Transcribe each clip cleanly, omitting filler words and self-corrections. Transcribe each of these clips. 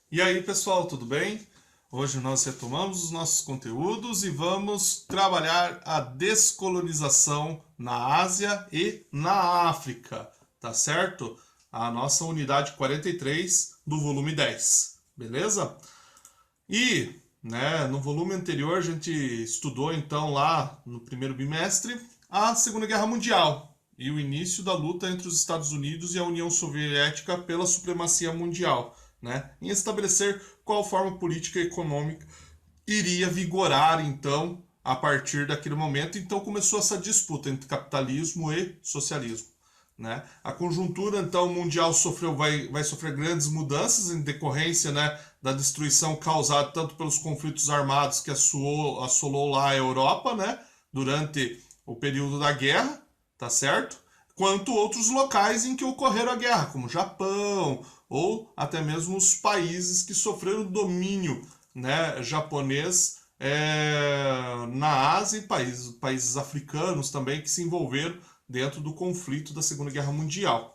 E aí, pessoal, tudo bem? Hoje nós retomamos os nossos conteúdos e vamos trabalhar a descolonização na Ásia e na África, tá certo? A nossa unidade 43 do volume 10, beleza? E, no volume anterior a gente estudou então lá no primeiro bimestre a Segunda Guerra Mundial e o início da luta entre os Estados Unidos e a União Soviética pela supremacia mundial, em estabelecer qual forma política e econômica iria vigorar então a partir daquele momento. Então começou essa disputa entre capitalismo e socialismo. A conjuntura então mundial vai sofrer grandes mudanças em decorrência da destruição causada tanto pelos conflitos armados que assolou lá a Europa, durante o período da guerra, tá certo? Quanto outros locais em que ocorreram a guerra, como Japão ou até mesmo os países que sofreram domínio japonês na Ásia e países africanos também que se envolveram dentro do conflito da Segunda Guerra Mundial.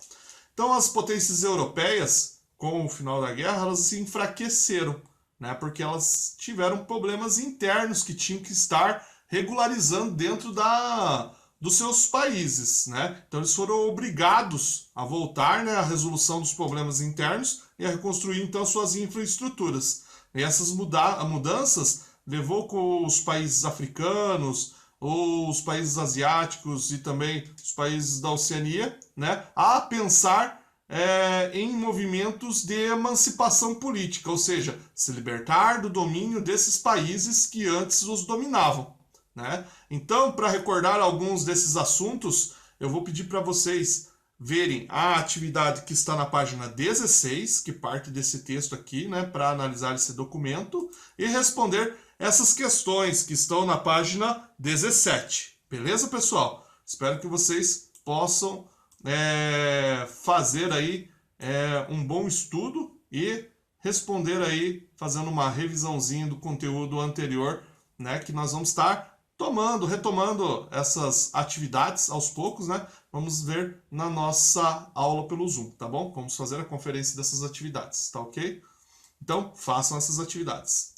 Então as potências europeias, com o final da guerra, elas se enfraqueceram, porque elas tiveram problemas internos que tinham que estar regularizando dentro dos seus países. Então eles foram obrigados a voltar à resolução dos problemas internos e a reconstruir então suas infraestruturas. E essas mudanças levou com os países africanos, ou os países asiáticos e também os países da Oceania, a pensar em movimentos de emancipação política, ou seja, se libertar do domínio desses países que antes os dominavam. Então, para recordar alguns desses assuntos, eu vou pedir para vocês verem a atividade que está na página 16, que parte desse texto aqui, para analisar esse documento, e responder essas questões que estão na página 17. Beleza, pessoal? Espero que vocês possam fazer aí um bom estudo e responder aí, fazendo uma revisãozinha do conteúdo anterior, que nós vamos estar retomando essas atividades aos poucos, Vamos ver na nossa aula pelo Zoom, tá bom? Vamos fazer a conferência dessas atividades, tá ok? Então, façam essas atividades.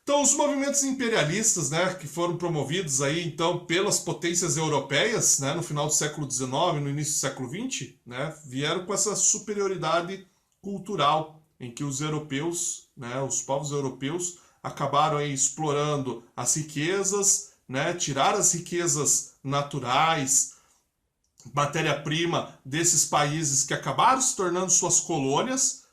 Então, os movimentos imperialistas, que foram promovidos aí, então, pelas potências europeias, no final do século XIX, no início do século XX, vieram com essa superioridade cultural, em que os europeus, os povos europeus, acabaram aí explorando as riquezas, tirar as riquezas naturais, matéria-prima desses países que acabaram se tornando suas colônias,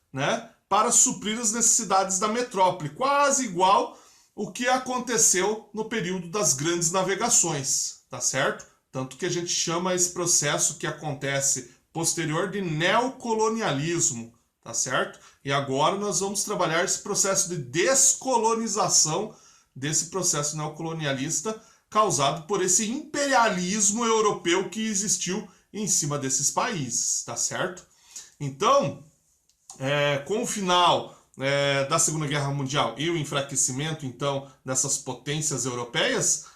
para suprir as necessidades da metrópole, quase igual o que aconteceu no período das grandes navegações, tá certo? Tanto que a gente chama esse processo que acontece posterior de neocolonialismo, tá certo? E agora nós vamos trabalhar esse processo de descolonização desse processo neocolonialista causado por esse imperialismo europeu que existiu em cima desses países, tá certo? Então, com o final da Segunda Guerra Mundial e o enfraquecimento, então, dessas potências europeias,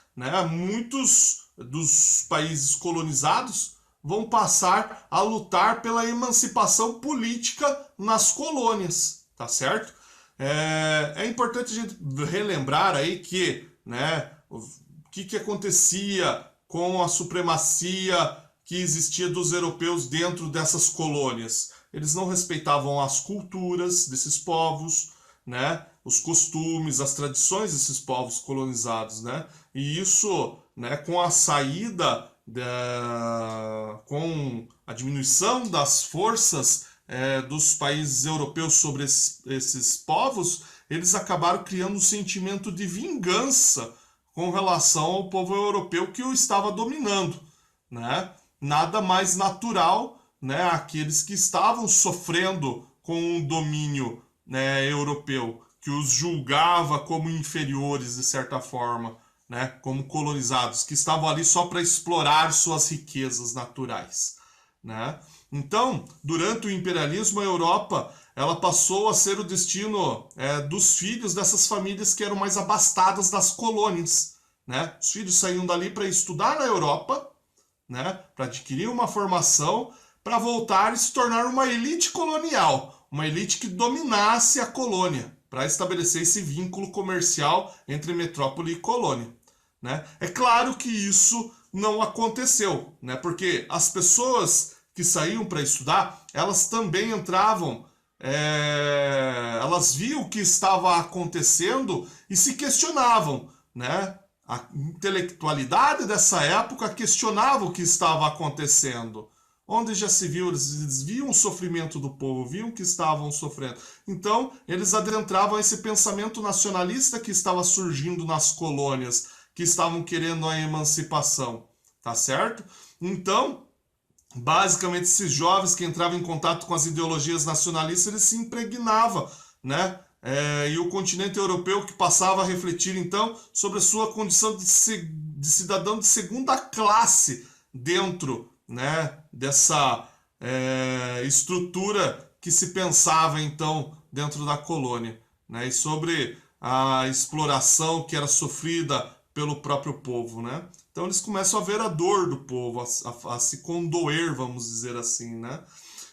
muitos dos países colonizados vão passar a lutar pela emancipação política nas colônias, tá certo? É importante a gente relembrar aí que, o que acontecia com a supremacia que existia dos europeus dentro dessas colônias. Eles não respeitavam as culturas desses povos, os costumes, as tradições desses povos colonizados, E isso, com a saída, com a diminuição das forças dos países europeus sobre esses povos, eles acabaram criando um sentimento de vingança com relação ao povo europeu que o estava dominando, Nada mais natural, aqueles que estavam sofrendo com o domínio europeu, que os julgava como inferiores de certa forma, como colonizados, que estavam ali só para explorar suas riquezas naturais. Então, durante o imperialismo, a Europa ela passou a ser o destino dos filhos dessas famílias que eram mais abastadas das colônias. Os filhos saíam dali para estudar na Europa, para adquirir uma formação, para voltar e se tornar uma elite colonial, uma elite que dominasse a colônia, para estabelecer esse vínculo comercial entre metrópole e colônia, né? É claro que isso não aconteceu, né? Porque as pessoas que saíam para estudar, elas também entravam, elas viam o que estava acontecendo e se questionavam, né? A intelectualidade dessa época questionava o que estava acontecendo. Onde já se viu, eles viam o sofrimento do povo, viam que estavam sofrendo. Então, eles adentravam esse pensamento nacionalista que estava surgindo nas colônias, que estavam querendo a emancipação, tá certo? Então, basicamente, esses jovens que entravam em contato com as ideologias nacionalistas, eles se impregnavam, né? E o continente europeu que passava a refletir, então, sobre a sua condição de cidadão de segunda classe dentro, né, dessa estrutura que se pensava, então, dentro da colônia, né? E sobre a exploração que era sofrida pelo próprio povo, né? Então eles começam a ver a dor do povo, a se condoer, vamos dizer assim, né?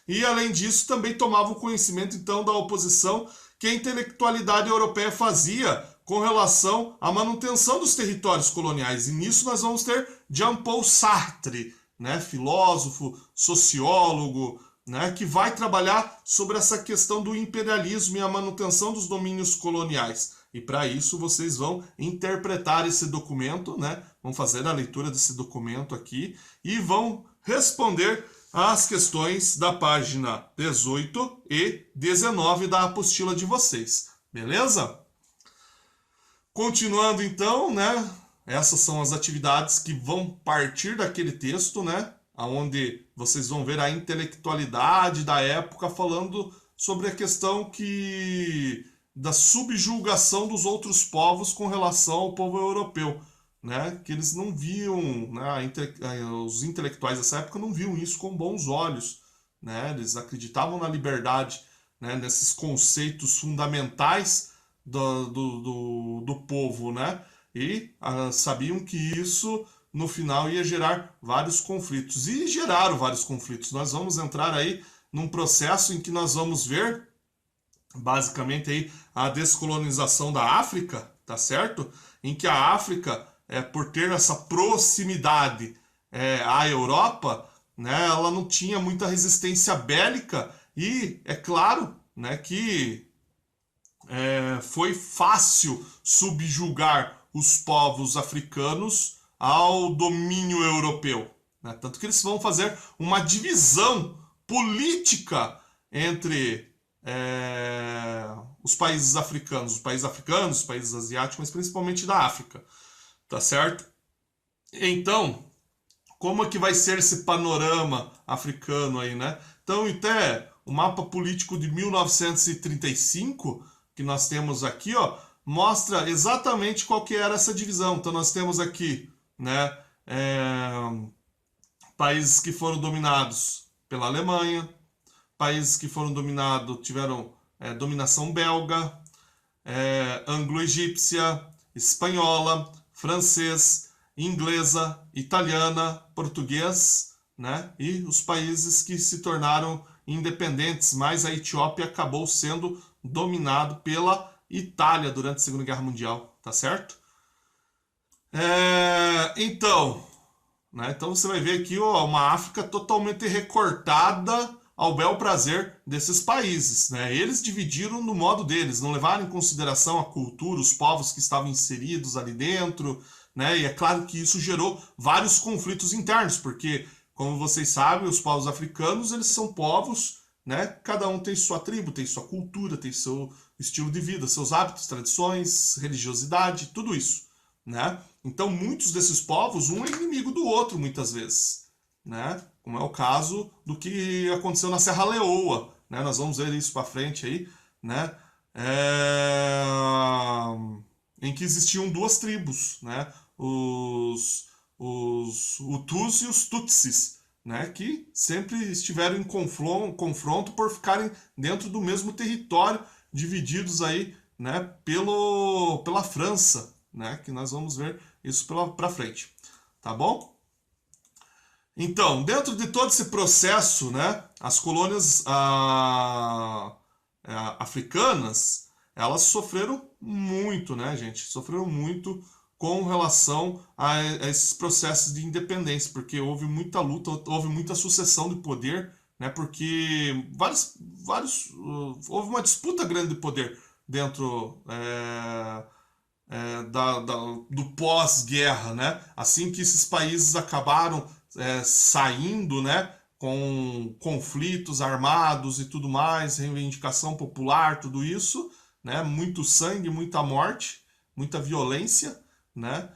E além disso, também tomavam conhecimento então da oposição que a intelectualidade europeia fazia com relação à manutenção dos territórios coloniais. E nisso nós vamos ter Jean-Paul Sartre, né, filósofo, sociólogo, né, que vai trabalhar sobre essa questão do imperialismo e a manutenção dos domínios coloniais. E para isso vocês vão interpretar esse documento, né? Vão fazer a leitura desse documento aqui e vão responder às questões da página 18 e 19 da apostila de vocês. Beleza? Continuando então, né? Essas são as atividades que vão partir daquele texto, né? Onde vocês vão ver a intelectualidade da época falando sobre a questão da subjugação dos outros povos com relação ao povo europeu, né? Que eles não viam, né? Os intelectuais dessa época não viam isso com bons olhos, né? Eles acreditavam na liberdade, né? Nesses conceitos fundamentais do povo, né? E sabiam que isso no final ia gerar vários conflitos. E geraram vários conflitos. Nós vamos entrar aí num processo em que nós vamos ver basicamente aí a descolonização da África, tá certo? Em que a África, por ter essa proximidade à Europa, né, ela não tinha muita resistência bélica e é claro, né, que foi fácil subjugar os povos africanos ao domínio europeu, né? Tanto que eles vão fazer uma divisão política entre os países africanos, os países asiáticos, mas principalmente da África, tá certo? Então, como é que vai ser esse panorama africano aí, né? Então, até o mapa político de 1935, que nós temos aqui, ó, mostra exatamente qual que era essa divisão. Então, nós temos aqui, né, países que foram dominados pela Alemanha, países que foram dominados, tiveram dominação belga, anglo-egípcia, espanhola, francês, inglesa, italiana, português, né? E os países que se tornaram independentes, mas a Etiópia acabou sendo dominado pela Itália durante a Segunda Guerra Mundial, tá certo? Então, né? Então você vai ver aqui uma África totalmente recortada ao bel prazer desses países, né? Eles dividiram no modo deles, não levaram em consideração a cultura, os povos que estavam inseridos ali dentro, né? E é claro que isso gerou vários conflitos internos, porque, como vocês sabem, os povos africanos, eles são povos, né? Cada um tem sua tribo, tem sua cultura, tem seu estilo de vida, seus hábitos, tradições, religiosidade, tudo isso, né? Então, muitos desses povos, um é inimigo do outro, muitas vezes, né? Como é o caso do que aconteceu na Serra Leoa, né? Nós vamos ver isso para frente aí, né? Em que existiam duas tribos, né? Os Hutus e os Tutsis, né? Que sempre estiveram em confronto por ficarem dentro do mesmo território, divididos aí, né? Pela França, né? Que nós vamos ver isso para frente, tá bom? Então, dentro de todo esse processo, né, as colônias africanas, elas sofreram muito, né, gente? Sofreram muito com relação a esses processos de independência, porque houve muita luta, houve muita sucessão de poder, né? Porque houve uma disputa grande de poder dentro do pós-guerra, né? Assim que esses países acabaram saindo, né? Com conflitos armados e tudo mais, reivindicação popular, tudo isso, né? Muito sangue, muita morte, muita violência, né?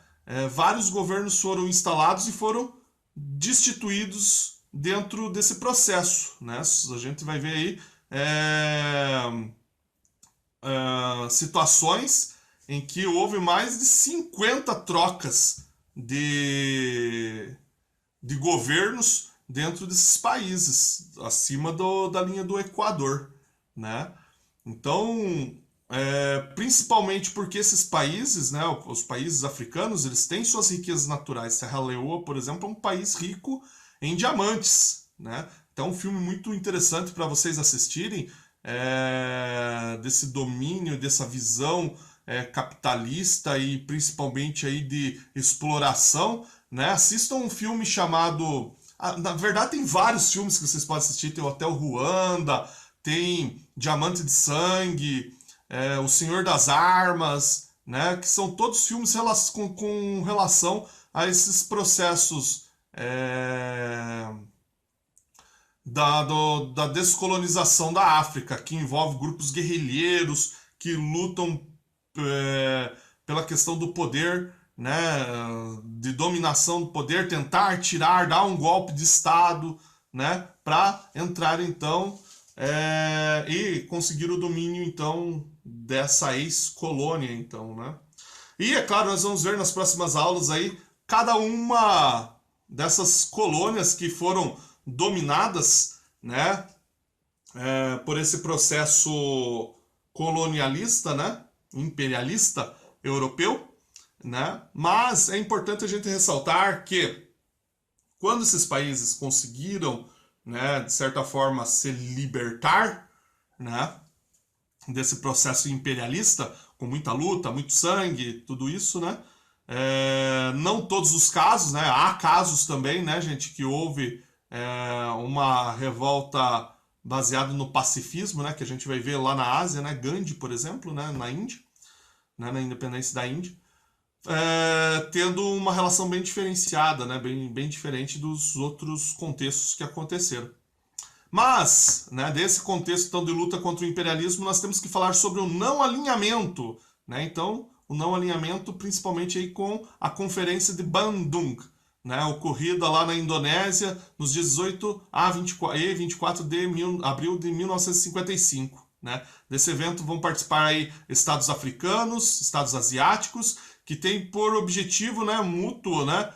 Vários governos foram instalados e foram destituídos dentro desse processo, né? A gente vai ver aí situações em que houve mais de 50 trocas de governos dentro desses países, acima da linha do Equador, né? Então, principalmente porque esses países, né, os países africanos, eles têm suas riquezas naturais. Serra Leoa, por exemplo, é um país rico em diamantes, né? Então, é um filme muito interessante para vocês assistirem, desse domínio, dessa visão capitalista e principalmente aí de exploração, né? Assistam um filme chamado... na verdade, tem vários filmes que vocês podem assistir. Tem o Hotel Ruanda, tem Diamante de Sangue, O Senhor das Armas, né? Que são todos filmes com relação a esses processos da descolonização da África, que envolve grupos guerrilheiros que lutam pela questão do poder, né, de dominação do poder, tentar tirar, dar um golpe de Estado, né, para entrar então e conseguir o domínio então dessa ex-colônia, então, né? E é claro, nós vamos ver nas próximas aulas aí cada uma dessas colônias que foram dominadas, né, por esse processo colonialista, né, imperialista europeu, né? Mas é importante a gente ressaltar que quando esses países conseguiram, né, de certa forma, se libertar, né, desse processo imperialista, com muita luta, muito sangue, tudo isso, né? Não todos os casos, né? Há casos também, né, gente, que houve uma revolta baseada no pacifismo, né, que a gente vai ver lá na Ásia, né? Gandhi, por exemplo, né, na Índia, né, na independência da Índia, tendo uma relação bem diferenciada, né, bem diferente dos outros contextos que aconteceram. Mas, né, desse contexto então, de luta contra o imperialismo, nós temos que falar sobre o não alinhamento, né? Então, o não alinhamento principalmente aí com a Conferência de Bandung, né, ocorrida lá na Indonésia nos dias 18 e 24 de abril de 1955. Né? Desse evento vão participar aí estados africanos, estados asiáticos, que tem por objetivo, né, mútuo, né,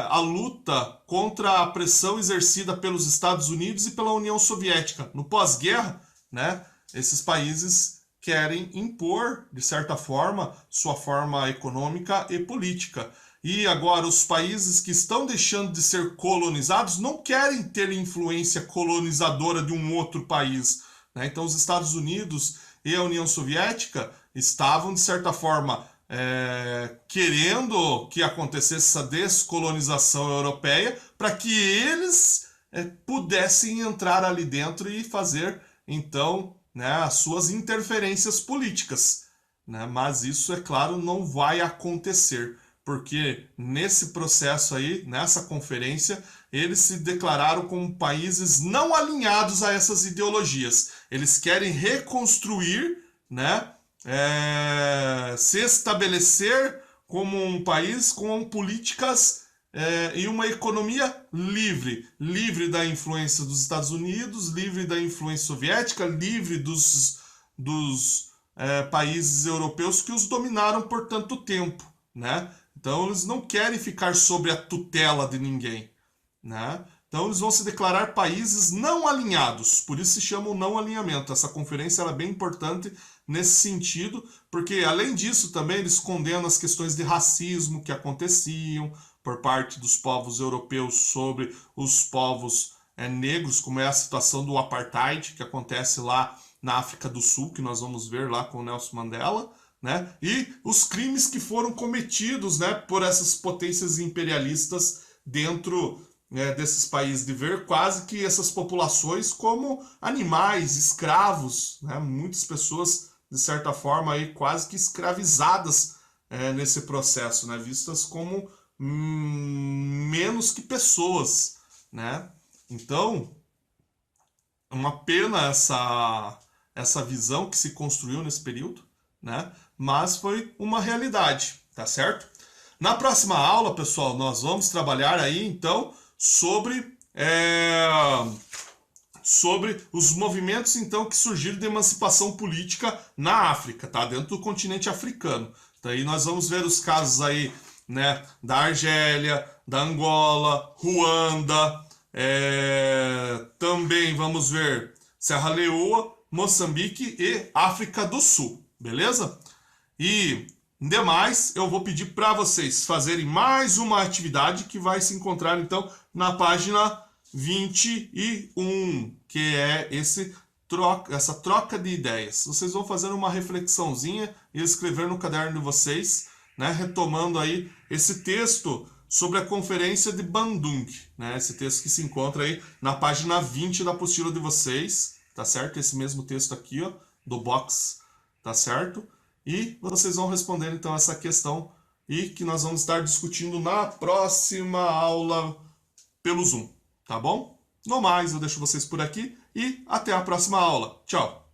a luta contra a pressão exercida pelos Estados Unidos e pela União Soviética. No pós-guerra, né, esses países querem impor, de certa forma, sua forma econômica e política. E agora os países que estão deixando de ser colonizados não querem ter influência colonizadora de um outro país, né? Então os Estados Unidos e a União Soviética estavam, de certa forma, querendo que acontecesse essa descolonização europeia para que eles pudessem entrar ali dentro e fazer, então, né, as suas interferências políticas. Né? Mas isso, é claro, não vai acontecer, porque nesse processo aí, nessa conferência, eles se declararam como países não alinhados a essas ideologias. Eles querem reconstruir, né, se estabelecer como um país com políticas e uma economia livre, livre da influência dos Estados Unidos, livre da influência soviética, livre dos países europeus que os dominaram por tanto tempo, né? Então eles não querem ficar sob a tutela de ninguém, né? Então eles vão se declarar países não alinhados, por isso se chama o não alinhamento. Essa conferência ela é bem importante nesse sentido, porque além disso também eles condenam as questões de racismo que aconteciam por parte dos povos europeus sobre os povos negros, como é a situação do apartheid que acontece lá na África do Sul, que nós vamos ver lá com o Nelson Mandela, né? E os crimes que foram cometidos, né, por essas potências imperialistas dentro, né, desses países, de ver quase que essas populações como animais, escravos, né? Muitas pessoas, de certa forma, aí, quase que escravizadas nesse processo, né? Vistas como menos que pessoas, né? Então, uma pena essa visão que se construiu nesse período, né? Mas foi uma realidade, tá certo? Na próxima aula, pessoal, nós vamos trabalhar aí, então, sobre os movimentos, então, que surgiram de emancipação política na África, tá? Dentro do continente africano. Daí nós vamos ver os casos aí, né, da Argélia, da Angola, Ruanda, também vamos ver Serra Leoa, Moçambique e África do Sul, beleza? E demais, eu vou pedir para vocês fazerem mais uma atividade que vai se encontrar então na página 21, que é essa troca de ideias. Vocês vão fazer uma reflexãozinha e escrever no caderno de vocês, né, retomando aí esse texto sobre a conferência de Bandung, né, esse texto que se encontra aí na página 20 da apostila de vocês, tá certo? Esse mesmo texto aqui, ó, do box, tá certo? E vocês vão responder então essa questão e que nós vamos estar discutindo na próxima aula pelo Zoom, tá bom? No mais, eu deixo vocês por aqui e até a próxima aula. Tchau!